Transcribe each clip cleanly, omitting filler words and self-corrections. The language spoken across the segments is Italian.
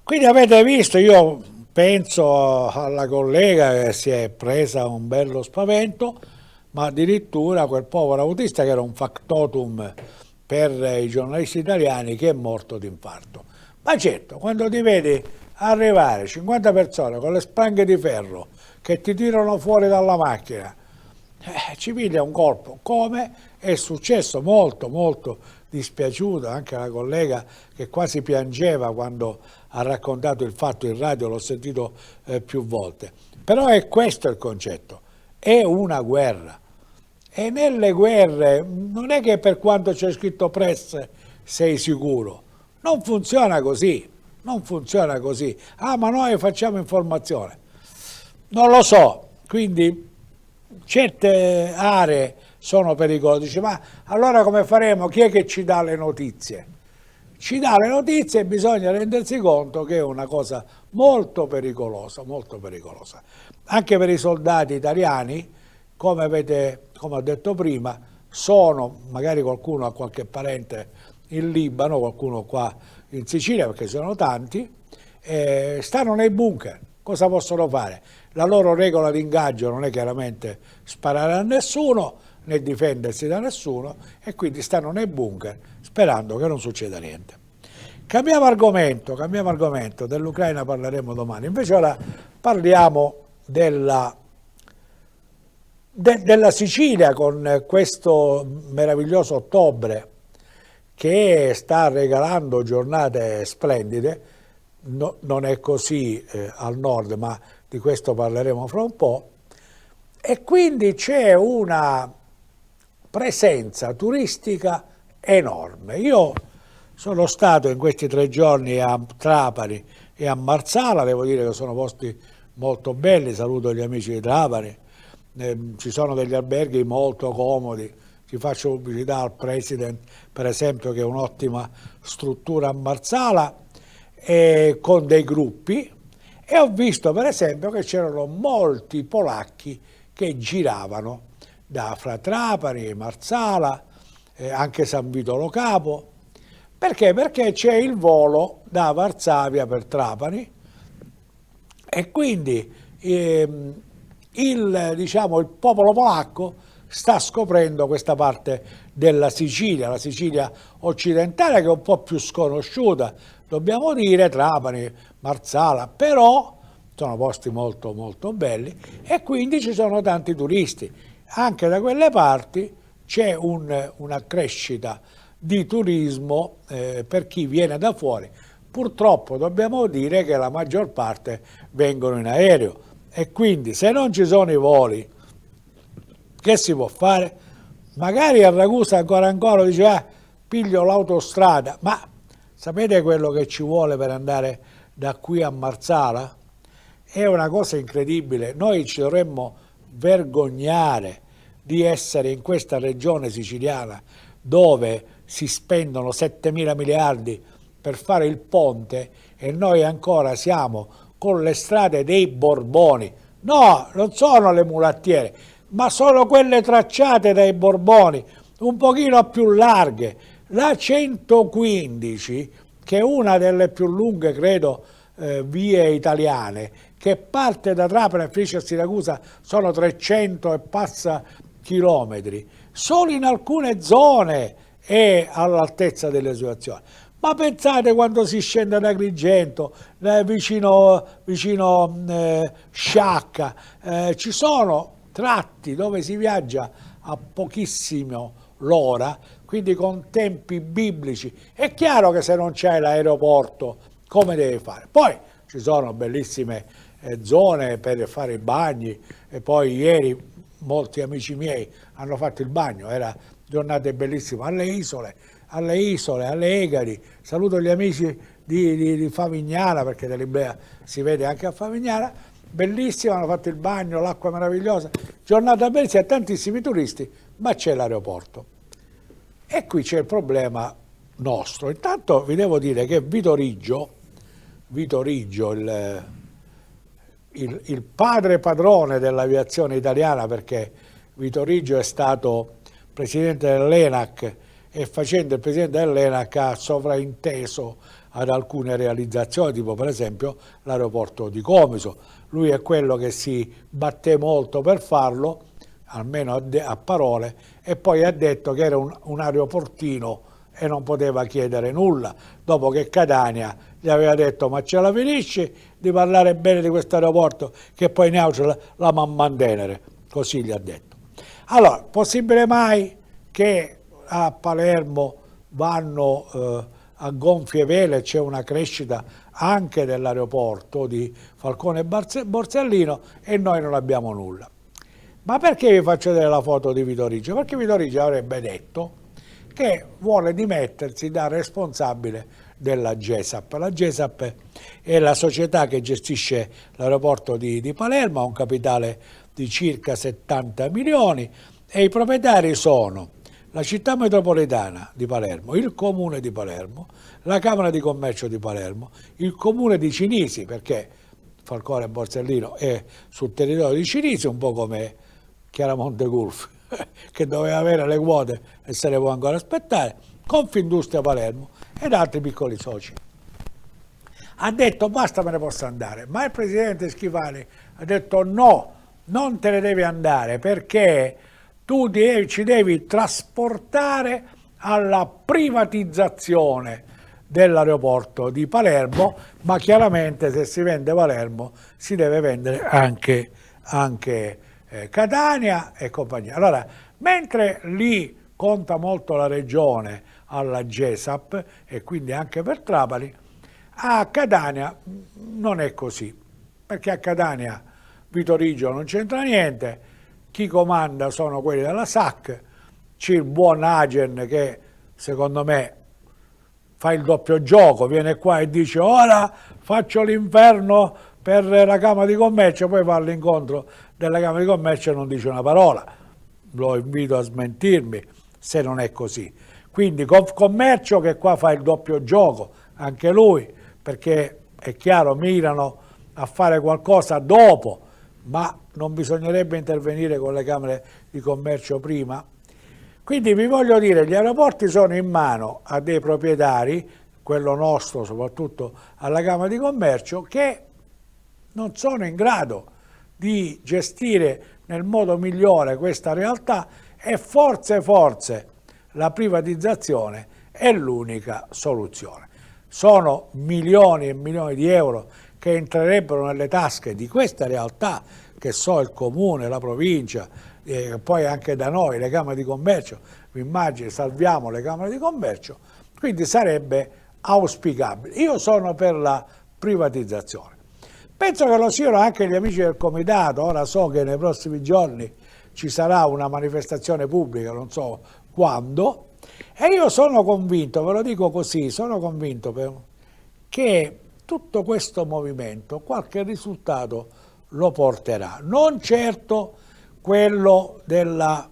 Quindi avete visto, io penso alla collega che si è presa un bello spavento, ma addirittura quel povero autista che era un factotum per i giornalisti italiani che è morto di infarto. Ma certo, quando ti vedi arrivare 50 persone con le spranghe di ferro che ti tirano fuori dalla macchina, ci piglia un colpo, come è successo, molto molto dispiaciuto anche la collega che quasi piangeva quando ha raccontato il fatto in radio, l'ho sentito più volte. Però è questo il concetto, è una guerra. E nelle guerre non è che per quanto c'è scritto press sei sicuro, non funziona così, non funziona così. Ah, ma noi facciamo informazione. Non lo so, quindi certe aree sono pericolose. Dice, ma allora come faremo? Chi è che ci dà le notizie? Ci dà le notizie e bisogna rendersi conto che è una cosa molto pericolosa, molto pericolosa. Anche per i soldati italiani, come ho detto prima, sono, magari qualcuno ha qualche parente in Libano, qualcuno qua in Sicilia, perché sono tanti, stanno nei bunker. Cosa possono fare? La loro regola di ingaggio non è chiaramente sparare a nessuno né difendersi da nessuno e quindi stanno nei bunker sperando che non succeda niente. Cambiamo argomento, dell'Ucraina parleremo domani, invece ora parliamo della Sicilia con questo meraviglioso ottobre che sta regalando giornate splendide. No, non è così al nord, ma di questo parleremo fra un po', e quindi c'è una presenza turistica enorme. Io sono stato in questi 3 giorni a Trapani e a Marsala, devo dire che sono posti molto belli, saluto gli amici di Trapani, ci sono degli alberghi molto comodi, ci faccio pubblicità al President per esempio che è un'ottima struttura a Marsala, con dei gruppi, e ho visto per esempio che c'erano molti polacchi che giravano fra Trapani, Marsala, anche San Vito Lo Capo. Perché? Perché c'è il volo da Varsavia per Trapani e quindi diciamo, il popolo polacco sta scoprendo questa parte della Sicilia, la Sicilia occidentale, che è un po' più sconosciuta, dobbiamo dire, Trapani, Marsala, però sono posti molto molto belli e quindi ci sono tanti turisti. Anche da quelle parti c'è una crescita di turismo per chi viene da fuori. Purtroppo dobbiamo dire che la maggior parte vengono in aereo e quindi se non ci sono i voli, che si può fare? Magari a Ragusa ancora dice piglio l'autostrada, ma sapete quello che ci vuole per andare da qui a Marsala? È una cosa incredibile, noi ci dovremmo vergognare di essere in questa regione siciliana dove si spendono 7.000 miliardi per fare il ponte e noi ancora siamo con le strade dei Borboni. No, non sono le mulattiere, ma sono quelle tracciate dai Borboni, un pochino più larghe. La 115, che è una delle più lunghe, credo, vie italiane, che parte da Trapani e finisce a Siracusa, sono 300 e passa chilometri. Solo in alcune zone è all'altezza delle situazioni. Ma pensate quando si scende da Agrigento, vicino Sciacca, ci sono tratti dove si viaggia a pochissimo l'ora, quindi con tempi biblici. È chiaro che se non c'è l'aeroporto, come devi fare? Poi ci sono bellissime zone per fare i bagni, e poi ieri molti amici miei hanno fatto il bagno, era giornate bellissime alle isole, alle Egadi. Saluto gli amici di Favignana, perché dell'Iblea si vede anche a Favignana, bellissimo, hanno fatto il bagno, l'acqua meravigliosa, giornata bellissima, tantissimi turisti, ma c'è l'aeroporto. E qui c'è il problema nostro. Intanto vi devo dire che Vito Riggio, il padre padrone dell'aviazione italiana, perché Vito Riggio è stato presidente dell'ENAC e facendo il presidente dell'ENAC ha sovrainteso ad alcune realizzazioni, tipo per esempio l'aeroporto di Comiso. Lui è quello che si batté molto per farlo, almeno a parole, e poi ha detto che era un aeroportino e non poteva chiedere nulla, dopo che Catania gli aveva detto: ma ce la finisci di parlare bene di questo aeroporto, che poi ne la mantenere, così gli ha detto. Allora, possibile mai che a Palermo vanno a gonfie vele, c'è una crescita anche dell'aeroporto di Falcone e Borsellino, e noi non abbiamo nulla? Ma perché vi faccio vedere la foto di Vito Rigio? Perché Vito Rigio avrebbe detto che vuole dimettersi da responsabile della GESAP. La GESAP è la società che gestisce l'aeroporto di Palermo, ha un capitale di circa 70 milioni e i proprietari sono la città metropolitana di Palermo, il comune di Palermo, la Camera di Commercio di Palermo, il comune di Cinisi, perché Falcone e Borsellino è sul territorio di Cinisi, un po' come Chiaramonte Gulf, che doveva avere le quote e se le può ancora aspettare, Confindustria Palermo ed altri piccoli soci. Ha detto: basta, me ne posso andare, ma il presidente Schifani ha detto: no, non te ne devi andare, perché tu ci devi trasportare alla privatizzazione dell'aeroporto di Palermo, ma chiaramente se si vende Palermo si deve vendere anche Catania e compagnia. Allora, mentre lì conta molto la regione alla GESAP e quindi anche per Trapani, a Catania non è così, perché a Catania Vito Rigio non c'entra niente, chi comanda sono quelli della SAC, c'è il buon Agen che secondo me fa il doppio gioco, viene qua e dice: ora faccio l'inferno per la Camera di Commercio, poi va all'incontro della Camera di Commercio e non dice una parola. Lo invito a smentirmi se non è così. Quindi Commercio che qua fa il doppio gioco, anche lui, perché è chiaro, mirano a fare qualcosa dopo, ma non bisognerebbe intervenire con le Camere di Commercio prima? Quindi vi voglio dire, gli aeroporti sono in mano a dei proprietari, quello nostro soprattutto alla Camera di Commercio, che non sono in grado di gestire nel modo migliore questa realtà, e forse la privatizzazione è l'unica soluzione. Sono milioni e milioni di euro che entrerebbero nelle tasche di questa realtà, che so il comune, la provincia, poi anche da noi, le Camere di Commercio, vi immagini, salviamo le Camere di Commercio, quindi sarebbe auspicabile. Io sono per la privatizzazione. Penso che lo siano anche gli amici del Comitato. Ora so che nei prossimi giorni ci sarà una manifestazione pubblica, non so quando, e io sono convinto, ve lo dico così, sono convinto che tutto questo movimento qualche risultato lo porterà. Non certo quello della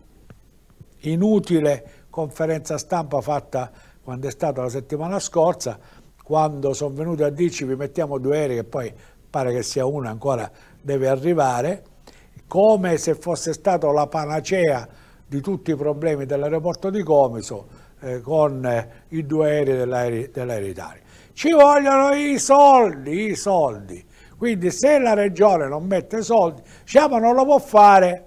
inutile conferenza stampa fatta quando è stata la settimana scorsa, quando sono venuti a dirci: vi mettiamo 2 aerei, che poi pare che sia una ancora deve arrivare, come se fosse stato la panacea di tutti i problemi dell'aeroporto di Comiso, con i 2 aerei dell'Aeritalia. Ci vogliono i soldi, i soldi. Quindi se la regione non mette soldi, diciamo, non lo può fare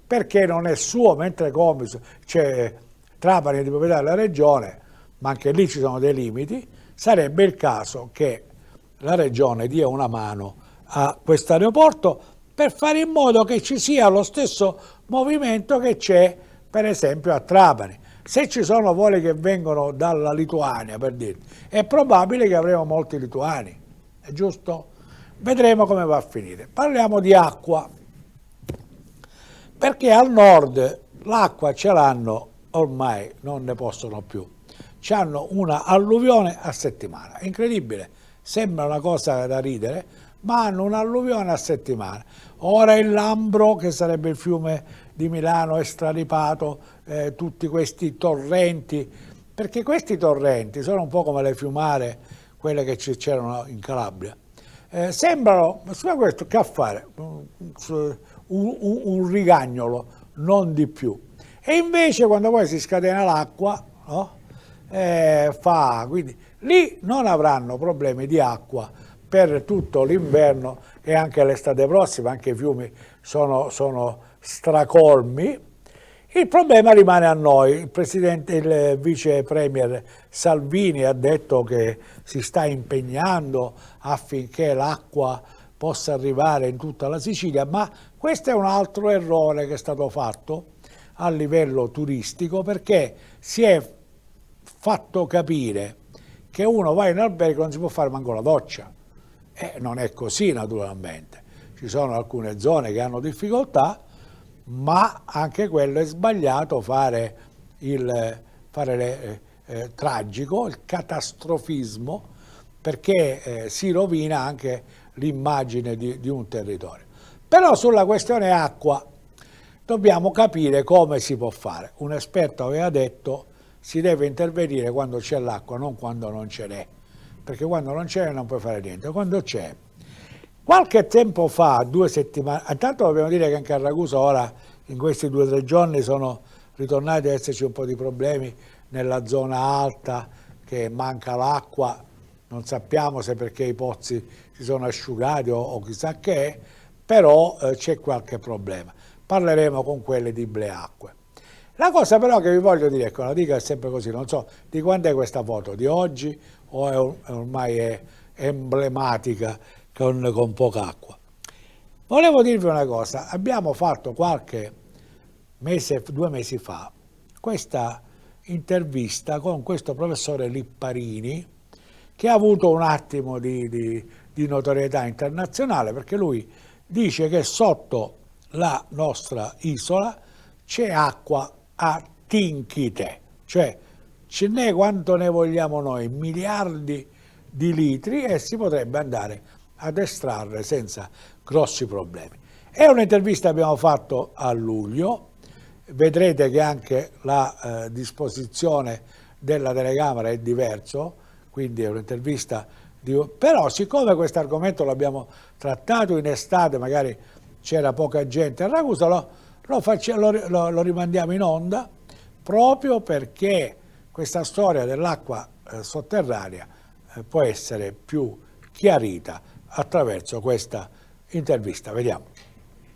perché non è suo, mentre Comiso, cioè Trapani è di proprietà della regione, ma anche lì ci sono dei limiti. Sarebbe il caso che la regione dia una mano a questo aeroporto per fare in modo che ci sia lo stesso movimento che c'è per esempio a Trapani. Se ci sono voli che vengono dalla Lituania, per dirti, è probabile che avremo molti lituani, è giusto? Vedremo come va a finire. Parliamo di acqua, perché al nord l'acqua ce l'hanno ormai, non ne possono più. C'hanno una alluvione a settimana, incredibile, sembra una cosa da ridere, ma hanno un'alluvione a settimana. Ora il Lambro, che sarebbe il fiume di Milano, è straripato, tutti questi torrenti, perché questi torrenti sono un po' come le fiumare, quelle che c'erano in Calabria. Sembrano, ma questo che a fare? Un rigagnolo, non di più. E invece quando poi si scatena l'acqua, no? Quindi lì non avranno problemi di acqua per tutto l'inverno e anche l'estate prossima, anche i fiumi sono stracolmi. Il problema rimane a noi. Il vice premier Salvini ha detto che si sta impegnando affinché l'acqua possa arrivare in tutta la Sicilia, ma questo è un altro errore che è stato fatto a livello turistico, perché si è fatto capire che uno va in albergo e non si può fare manco la doccia. Non è così, naturalmente. Ci sono alcune zone che hanno difficoltà, ma anche quello è sbagliato, fare tragico, il catastrofismo, perché si rovina anche l'immagine di un territorio. Però sulla questione acqua dobbiamo capire come si può fare. Un esperto aveva detto si deve intervenire quando c'è l'acqua, non quando non ce n'è, perché quando non ce n'è non puoi fare niente, quando c'è. Qualche tempo fa, 2 settimane, intanto dobbiamo dire che anche a Ragusa ora, in questi 2 o 3 giorni, sono ritornati ad esserci un po' di problemi nella zona alta, che manca l'acqua, non sappiamo se perché i pozzi si sono asciugati o chissà che, però c'è qualche problema. Parleremo con quelli di Bleacque. La cosa però che vi voglio dire, ecco, la dica è sempre così, non so di quando è questa foto, di oggi o ormai è emblematica con poca acqua. Volevo dirvi una cosa, abbiamo fatto qualche mese, 2 mesi fa, questa intervista con questo professore Lipparini, che ha avuto un attimo di notorietà internazionale, perché lui dice che sotto la nostra isola c'è acqua a tinchite, cioè ce n'è quanto ne vogliamo noi, miliardi di litri, e si potrebbe andare ad estrarre senza grossi problemi. È un'intervista che abbiamo fatto a luglio, vedrete che anche la disposizione della telecamera è diverso, quindi è un'intervista però siccome questo argomento l'abbiamo trattato in estate, magari c'era poca gente a Ragusa, lo rimandiamo in onda proprio perché questa storia dell'acqua sotterranea può essere più chiarita attraverso questa intervista. Vediamo.